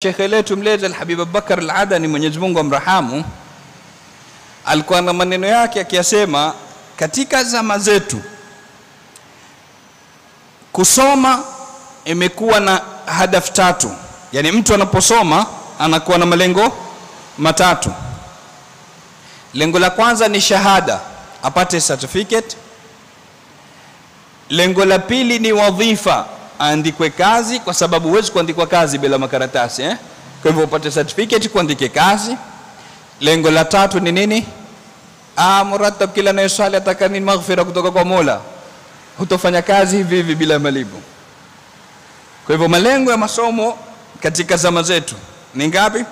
Sheikh letu mlezi Al-Habib Abubakar Al-Adani, Mwenyezi Mungu amrahamu, alikuwa na maneno yake akiyasema, katika zama zetu kusoma imekuwa na hadafu tatu. Yani mtu anaposoma anakuwa na malengo matatu. Lengo la kwanza ni shahada, apate certificate. Lengo la pili ni wadhifa, andikwe kazi, kwa sababu huwezi kuandikwa kazi bila makaratasi Kwa hivyo upate certificate, kuandike kazi. Lengo la tatu ni nini? Muratab, kila anayeswali ataka nini? Maghfira kutoka kwa Mola. Hutofanya kazi hivi hivi bila malipo. Kwa hivyo malengo ya masomo katika zama zetu ni ngapi?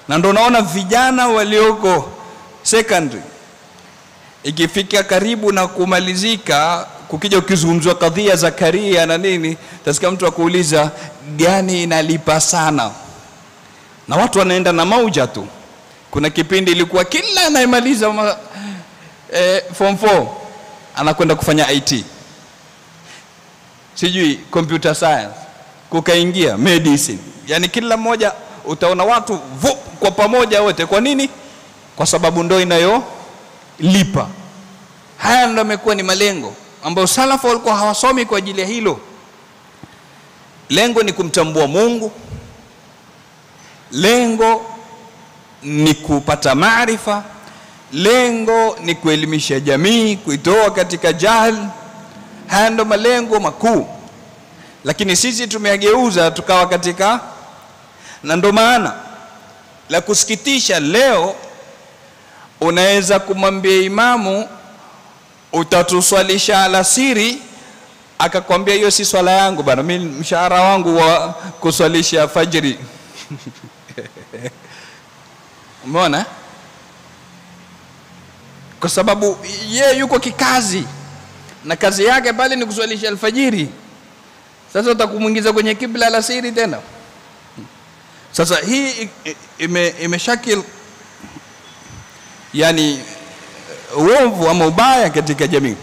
Na ndio unaona vijana walioko secondary ikifika karibu na kumalizika, kukija ukizungumzwa kadhia za karia na nini, tasikia mtu akuuliza gani inalipa sana, na watu wanaenda na mauja tu. Kuna kipindi ilikuwa kila anayemaliza form 4 anakwenda kufanya IT, sijui computer science, kukaingia medicine. Yani kila mmoja utaona watu kwa pamoja wote. Kwa nini? Kwa sababu ndio inayolipa. Haya ndio yamekuwa ni malengo ambayo salafu walikuwa hawasomi kwa ajili ya hilo. Lengo ni kumtambua Mungu, lengo ni kupata maarifa, lengo ni kuelimisha jamii, kuitoa katika jahil. Haya ndio malengo makuu, lakini sisi tumeyageuza tukawa katika, na ndio maana la kusikitisha leo unaweza kumwambia imamu utatuswalisha alasiri, akakwambia hiyo si swala yangu bana, mimi mshahara wangu wa kuswalisha fajiri. Umeona? Kwa sababu yeye yuko kikazi na kazi yake pale ni kuswalisha alfajiri. Sasa utakumuingiza kwenye kibla alasiri tena? Sasa hii imeshakil yani uovu ama ubaya katika jamii.